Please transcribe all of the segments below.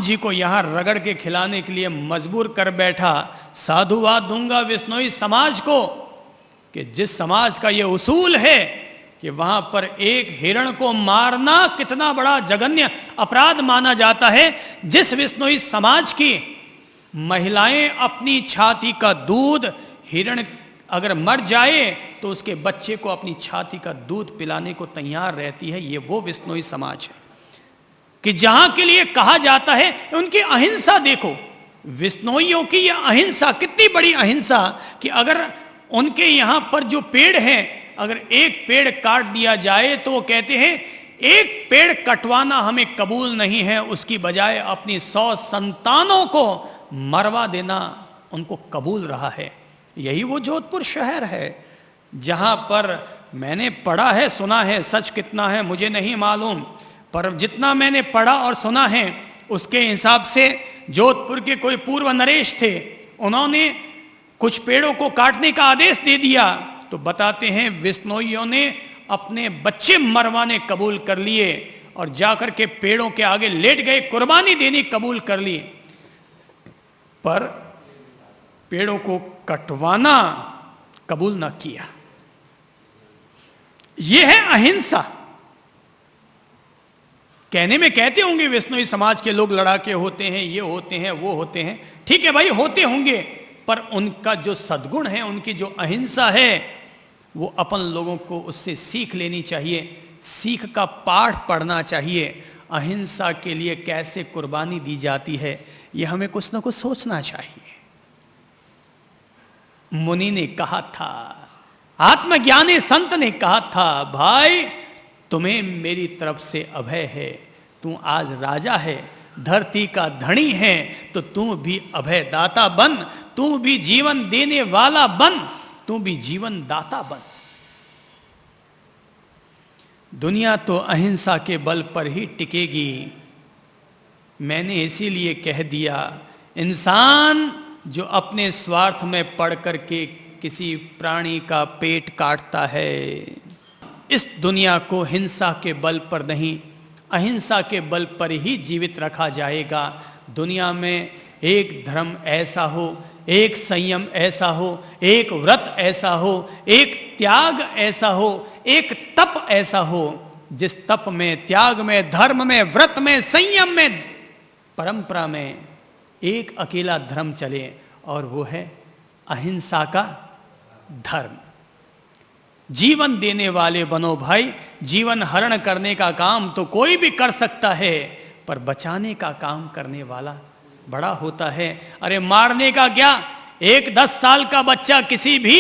जी को यहां रगड़ के खिलाने के लिए मजबूर कर बैठा। साधुवाद दूंगा विश्नोई समाज को कि जिस समाज का यह उसूल है कि वहां पर एक हिरण को मारना कितना बड़ा जघन्य अपराध माना जाता है, जिस विश्नोई समाज की महिलाएं अपनी छाती का दूध, हिरण अगर मर जाए तो उसके बच्चे को अपनी छाती का दूध पिलाने को तैयार रहती है, ये वो विश्नोई समाज है कि जहां के लिए कहा जाता है उनकी अहिंसा देखो। विश्नोइयों की यह अहिंसा कितनी बड़ी अहिंसा कि अगर उनके यहां पर जो पेड़ है, अगर एक पेड़ काट दिया जाए तो वो कहते हैं एक पेड़ कटवाना हमें कबूल नहीं है, उसकी बजाय अपनी 100 संतानों को मरवा देना उनको कबूल रहा है। यही वो जोधपुर शहर है जहां पर मैंने पढ़ा है, सुना है, सच कितना है मुझे नहीं मालूम, पर जितना मैंने पढ़ा और सुना है उसके हिसाब से जोधपुर के कोई पूर्व नरेश थे, उन्होंने कुछ पेड़ों को काटने का आदेश दे दिया तो बताते हैं विश्नोइयों ने अपने बच्चे मरवाने कबूल कर लिए और जाकर के पेड़ों के आगे लेट गए, कुर्बानी देनी कबूल कर ली, पर पेड़ों को कटवाना कबूल ना किया। यह है अहिंसा। कहने में कहते होंगे विश्नोई समाज के लोग लड़ाके होते हैं, ये होते हैं, वो होते हैं, ठीक है भाई होते होंगे, पर उनका जो सद्गुण है, उनकी जो अहिंसा है, वो अपन लोगों को उससे सीख लेनी चाहिए, सीख का पाठ पढ़ना चाहिए। अहिंसा के लिए कैसे कुर्बानी दी जाती है ये हमें कुछ ना कुछ सोचना चाहिए। मुनि ने कहा था, आत्मज्ञानी संत ने कहा था, भाई तुम्हें मेरी तरफ से अभय है, तू आज राजा है, धरती का धनी है, तो तू भी अभय दाता बन, तू भी जीवन देने वाला बन, तू भी जीवन दाता बन। दुनिया तो अहिंसा के बल पर ही टिकेगी। मैंने इसीलिए कह दिया, इंसान जो अपने स्वार्थ में पड़ करके किसी प्राणी का पेट काटता है, इस दुनिया को हिंसा के बल पर नहीं, अहिंसा के बल पर ही जीवित रखा जाएगा। दुनिया में एक धर्म ऐसा हो, एक संयम ऐसा हो, एक व्रत ऐसा हो, एक त्याग ऐसा हो, एक तप ऐसा हो, जिस तप में, त्याग में, धर्म में, व्रत में, संयम में, परंपरा में एक अकेला धर्म चले और वो है अहिंसा का धर्म। जीवन देने वाले बनो भाई। जीवन हरण करने का काम तो कोई भी कर सकता है, पर बचाने का काम करने वाला बड़ा होता है। अरे मारने का क्या, एक 10 साल का बच्चा किसी भी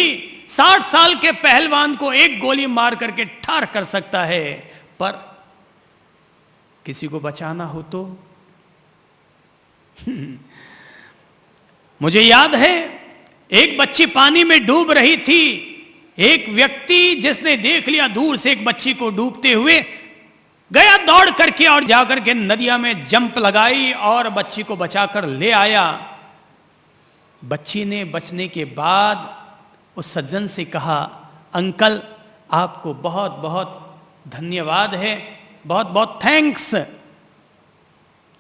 60 साल के पहलवान को एक गोली मार करके ठार कर सकता है, पर किसी को बचाना हो तो मुझे याद है एक बच्ची पानी में डूब रही थी। एक व्यक्ति जिसने देख लिया दूर से एक बच्ची को डूबते हुए, गया दौड़ करके और जाकर के नदिया में जंप लगाई और बच्ची को बचाकर ले आया। बच्ची ने बचने के बाद उस सज्जन से कहा, अंकल आपको बहुत बहुत धन्यवाद है, बहुत बहुत थैंक्स।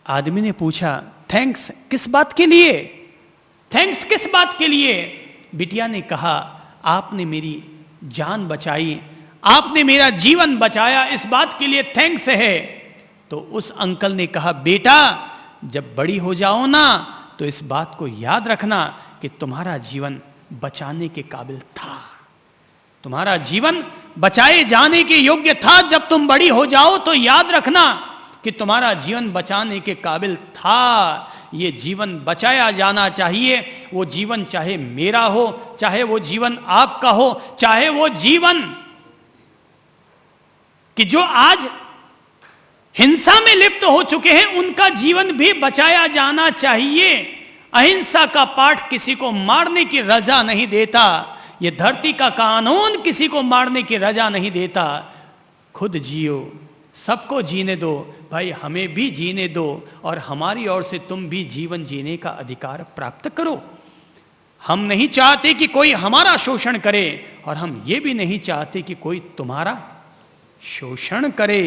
आदमी ने पूछा, थैंक्स किस बात के लिए, थैंक्स किस बात के लिए? बिटिया ने कहा, आपने मेरी जान बचाई, आपने मेरा जीवन बचाया, इस बात के लिए थैंक्स है। तो उस अंकल ने कहा, बेटा जब बड़ी हो जाओ ना तो इस बात को याद रखना कि तुम्हारा जीवन बचाने के काबिल था, तुम्हारा जीवन बचाए जाने के योग्य था। जब तुम बड़ी हो जाओ तो याद रखना कि तुम्हारा जीवन बचाने के काबिल था। ये जीवन बचाया जाना चाहिए। वो जीवन चाहे मेरा हो, चाहे वो जीवन आपका हो, चाहे वो जीवन कि जो आज हिंसा में लिप्त हो चुके हैं, उनका जीवन भी बचाया जाना चाहिए। अहिंसा का पाठ किसी को मारने की रजा नहीं देता। ये धरती का कानून किसी को मारने की रजा नहीं देता। खुद जियो, सबको जीने दो भाई, हमें भी जीने दो और हमारी ओर से तुम भी जीवन जीने का अधिकार प्राप्त करो। हम नहीं चाहते कि कोई हमारा शोषण करे और हम ये भी नहीं चाहते कि कोई तुम्हारा शोषण करे।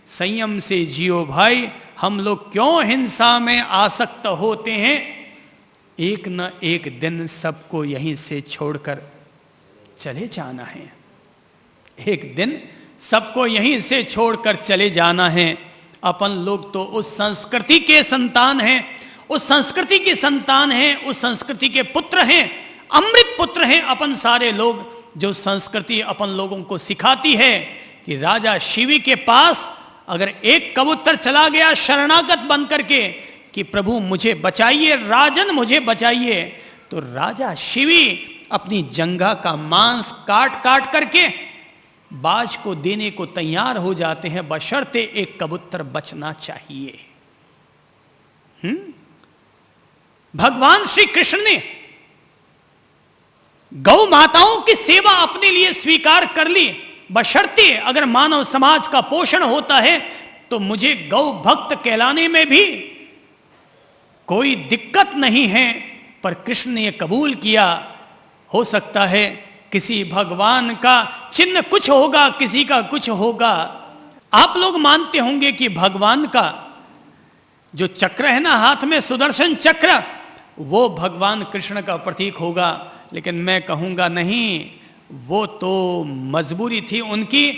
संयम से जियो भाई, हम लोग क्यों हिंसा में आसक्त होते हैं। एक न एक दिन सबको यहीं से छोड़कर चले जाना है, एक दिन सबको यहीं से छोड़कर चले जाना है। अपन लोग तो उस संस्कृति के संतान हैं, उस संस्कृति के संतान हैं, उस संस्कृति के पुत्र हैं, अमृत पुत्र हैं अपन सारे लोग। जो संस्कृति अपन लोगों को सिखाती है कि राजा शिवी के पास अगर एक कबूतर चला गया शरणागत बन करके कि प्रभु मुझे बचाइए, राजन मुझे बचाइए, तो राजा शिवी अपनी जंघा का मांस काट काट करके बाज को देने को तैयार हो जाते हैं, बशर्ते एक कबूतर बचना चाहिए। भगवान श्री कृष्ण ने गौ माताओं की सेवा अपने लिए स्वीकार कर ली, बशर्ते अगर मानव समाज का पोषण होता है तो मुझे गौ भक्त कहलाने में भी कोई दिक्कत नहीं है। पर कृष्ण ने यह कबूल किया। हो सकता है किसी भगवान का चिन्ह कुछ होगा, किसी का कुछ होगा। आप लोग मानते होंगे कि भगवान का जो चक्र है ना हाथ में, सुदर्शन चक्र, वो भगवान कृष्ण का प्रतीक होगा। लेकिन मैं कहूंगा नहीं, वो तो मजबूरी थी उनकी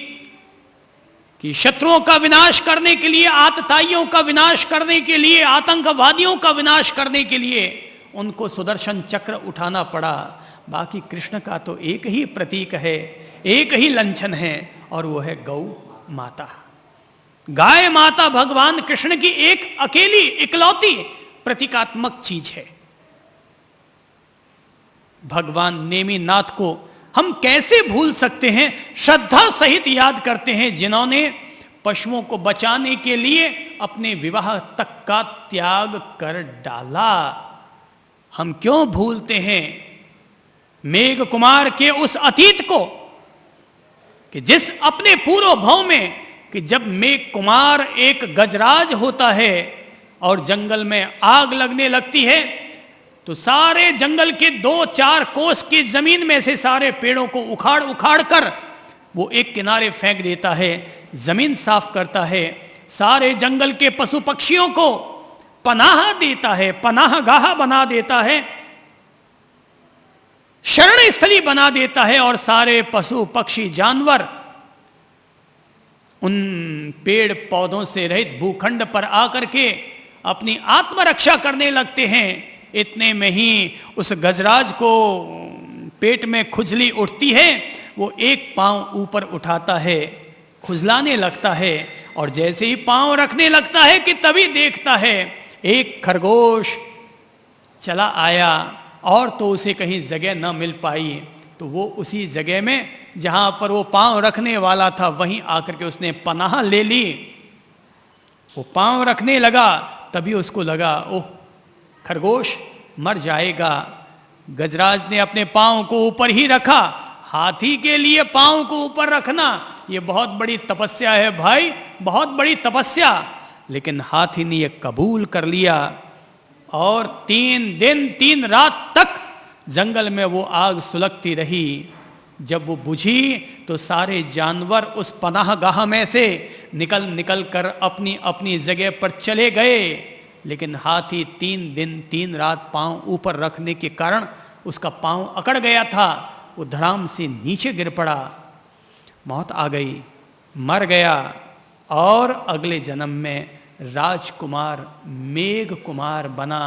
कि शत्रुओं का विनाश करने के लिए, आतताइयों का विनाश करने के लिए, आतंकवादियों का विनाश करने के लिए उनको सुदर्शन चक्र उठाना पड़ा। बाकी कृष्ण का तो एक ही प्रतीक है, एक ही लंछन है, और वो है गौ माता। गाय माता भगवान कृष्ण की एक अकेली इकलौती प्रतीकात्मक चीज है। भगवान नेमिनाथ को हम कैसे भूल सकते हैं, श्रद्धा सहित याद करते हैं, जिन्होंने पशुओं को बचाने के लिए अपने विवाह तक का त्याग कर डाला। हम क्यों भूलते हैं मेघ कुमार के उस अतीत को, कि जिस अपने पूर्व भाव में कि जब मेघ कुमार एक गजराज होता है और जंगल में आग लगने लगती है तो सारे जंगल के 2-4 कोस की जमीन में से सारे पेड़ों को उखाड़ उखाड़ कर वो एक किनारे फेंक देता है, जमीन साफ करता है, सारे जंगल के पशु पक्षियों को पनाह देता है, पनाहगाह बना देता है, शरण स्थली बना देता है, और सारे पशु पक्षी जानवर उन पेड़ पौधों से रहित भूखंड पर आकर के अपनी आत्मरक्षा करने लगते हैं। इतने में ही उस गजराज को पेट में खुजली उठती है, वो एक पांव ऊपर उठाता है, खुजलाने लगता है, और जैसे ही पांव रखने लगता है कि तभी देखता है एक खरगोश चला आया, और तो उसे कहीं जगह न मिल पाई, तो वो उसी जगह में जहां पर वो पांव रखने वाला था वहीं आकर के उसने पनाह ले ली। वो पांव रखने लगा, तभी उसको लगा ओह खरगोश मर जाएगा। गजराज ने अपने पांव को ऊपर ही रखा। हाथी के लिए पांव को ऊपर रखना ये बहुत बड़ी तपस्या है भाई, बहुत बड़ी तपस्या। लेकिन हाथी ने ये कबूल कर लिया, और 3 दिन 3 रात तक जंगल में वो आग सुलगती रही। जब वो बुझी तो सारे जानवर उस पनाहगाह में से निकल निकल कर अपनी अपनी जगह पर चले गए। लेकिन हाथी 3 दिन 3 रात पांव ऊपर रखने के कारण उसका पांव अकड़ गया था, वो धड़ाम से नीचे गिर पड़ा, मौत आ गई, मर गया। और अगले जन्म में राजकुमार मेघ कुमार बना।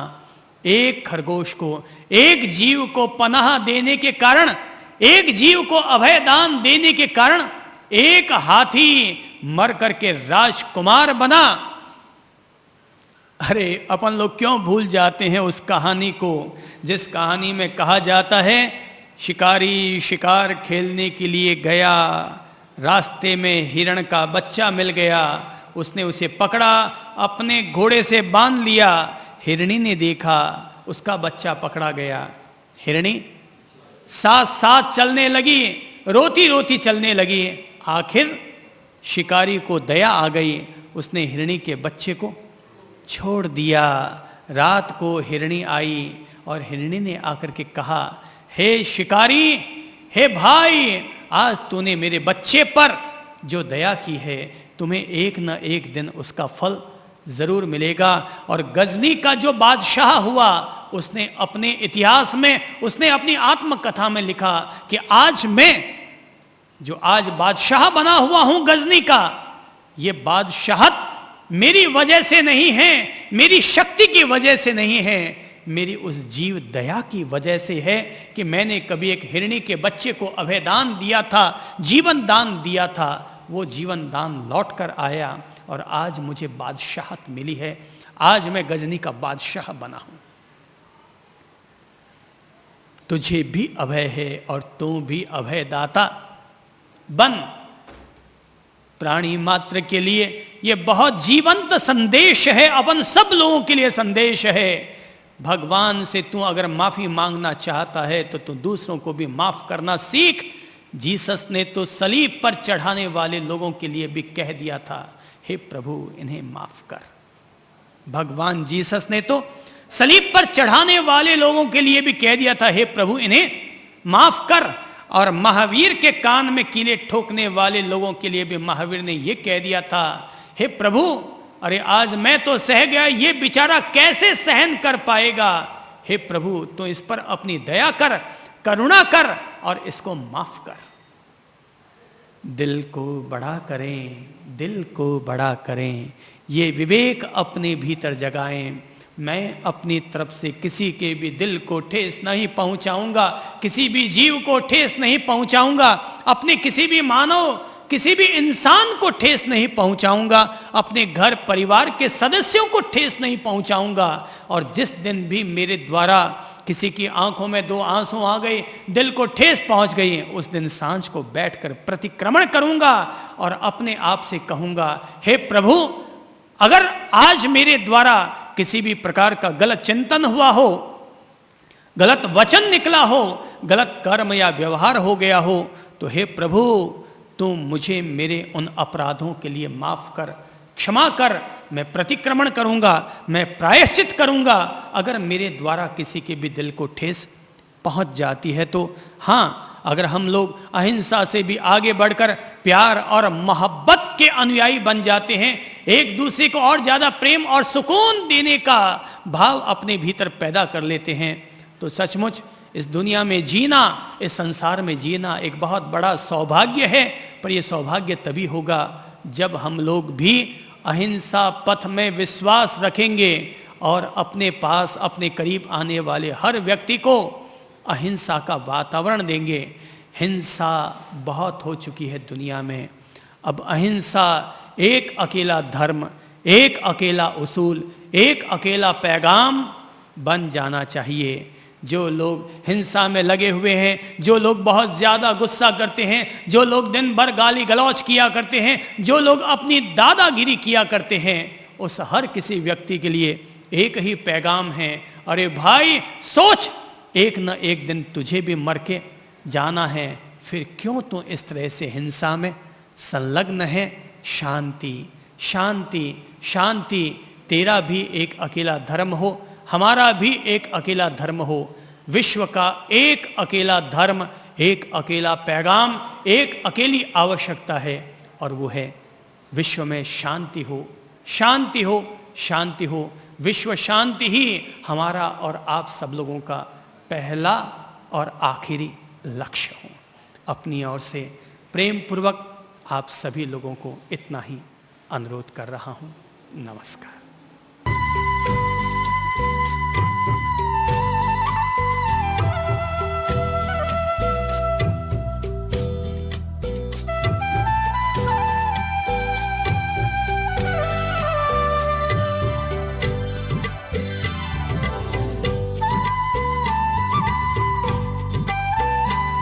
एक खरगोश को, एक जीव को पनाह देने के कारण, एक जीव को अभयदान देने के कारण एक हाथी मर करके राजकुमार बना। अरे अपन लोग क्यों भूल जाते हैं उस कहानी को, जिस कहानी में कहा जाता है शिकारी शिकार खेलने के लिए गया, रास्ते में हिरण का बच्चा मिल गया, उसने उसे पकड़ा, अपने घोड़े से बांध लिया। हिरणी ने देखा उसका बच्चा पकड़ा गया, हिरणी साथ साथ चलने लगी, रोती रोती चलने लगी। आखिर शिकारी को दया आ गई, उसने हिरणी के बच्चे को छोड़ दिया। रात को हिरणी आई और हिरणी ने आकर के कहा, हे शिकारी, हे भाई, आज तूने मेरे बच्चे पर जो दया की है, तुम्हें एक न एक दिन उसका फल जरूर मिलेगा। और गजनी का जो बादशाह हुआ, उसने अपने इतिहास में, उसने अपनी आत्मकथा में लिखा कि आज मैं जो आज बादशाह बना हुआ हूं गजनी का, ये बादशाहत मेरी वजह से नहीं है, मेरी शक्ति की वजह से नहीं है, मेरी उस जीव दया की वजह से है कि मैंने कभी एक हिरणी के बच्चे को अभयदान दिया था, जीवन दान दिया था, वो जीवन दान लौट कर आया और आज मुझे बादशाहत मिली है। आज मैं गजनी का बादशाह बना हूं। तुझे भी अभय है और तू भी अभयदाता बन। प्राणी मात्र के लिए यह बहुत जीवंत संदेश है, अपन सब लोगों के लिए संदेश है। भगवान से तू अगर माफी मांगना चाहता है तो तू दूसरों को भी माफ करना सीख। जीसस ने तो सलीब पर चढ़ाने वाले लोगों के लिए भी कह दिया था, हे प्रभु इन्हें माफ कर। भगवान जीसस ने तो सलीब पर चढ़ाने वाले लोगों के लिए भी कह दिया था, हे प्रभु इन्हें माफ कर। और महावीर के कान में कीले ठोकने वाले लोगों के लिए भी महावीर ने यह कह दिया था, हे प्रभु अरे आज मैं तो सह गया, ये बेचारा कैसे सहन कर पाएगा। हे प्रभु तो इस पर अपनी दया कर, करुणा कर और इसको माफ कर। दिल को बड़ा करें, दिल को बड़ा करें, ये विवेक अपने भीतर जगाएं। मैं अपनी तरफ से किसी के भी दिल को ठेस नहीं पहुंचाऊंगा, किसी भी जीव को ठेस नहीं पहुंचाऊंगा, अपने किसी भी मानव, किसी भी इंसान को ठेस नहीं पहुंचाऊंगा, अपने घर परिवार के सदस्यों को ठेस नहीं पहुंचाऊंगा। और जिस दिन भी मेरे द्वारा किसी की आंखों में दो आंसू आ गए, दिल को ठेस पहुंच गई, उस दिन सांझ को बैठकर प्रतिक्रमण करूंगा और अपने आप से कहूंगा, हे प्रभु अगर आज मेरे द्वारा किसी भी प्रकार का गलत चिंतन हुआ हो, गलत वचन निकला हो, गलत कर्म या व्यवहार हो गया हो, तो हे प्रभु तू मुझे मेरे उन अपराधों के लिए माफ कर, क्षमा कर। मैं प्रतिक्रमण करूंगा, मैं प्रायश्चित करूंगा। अगर मेरे द्वारा किसी के भी दिल को ठेस पहुंच जाती है तो हाँ, अगर हम लोग अहिंसा से भी आगे बढ़कर प्यार और मोहब्बत के अनुयायी बन जाते हैं, एक दूसरे को और ज्यादा प्रेम और सुकून देने का भाव अपने भीतर पैदा कर लेते हैं, तो सचमुच इस दुनिया में जीना, इस संसार में जीना एक बहुत बड़ा सौभाग्य है। पर यह सौभाग्य तभी होगा जब हम लोग भी अहिंसा पथ में विश्वास रखेंगे और अपने पास, अपने करीब आने वाले हर व्यक्ति को अहिंसा का वातावरण देंगे। हिंसा बहुत हो चुकी है दुनिया में, अब अहिंसा एक अकेला धर्म, एक अकेला उसूल, एक अकेला पैगाम बन जाना चाहिए। जो लोग हिंसा में लगे हुए हैं, जो लोग बहुत ज़्यादा गुस्सा करते हैं, जो लोग दिन भर गाली गलौज किया करते हैं, जो लोग अपनी दादागिरी किया करते हैं, उस हर किसी व्यक्ति के लिए एक ही पैगाम है, अरे भाई सोच, एक न एक दिन तुझे भी मर के जाना है, फिर क्यों तू इस तरह से हिंसा में संलग्न है। शांति शांति शांति, तेरा भी एक अकेला धर्म हो, हमारा भी एक अकेला धर्म हो, विश्व का एक अकेला धर्म, एक अकेला पैगाम, एक अकेली आवश्यकता है, और वो है विश्व में शांति हो, शांति हो, शांति हो। विश्व शांति ही हमारा और आप सब लोगों का पहला और आखिरी लक्ष्य हो। अपनी ओर से प्रेम पूर्वक आप सभी लोगों को इतना ही अनुरोध कर रहा हूँ। नमस्कार।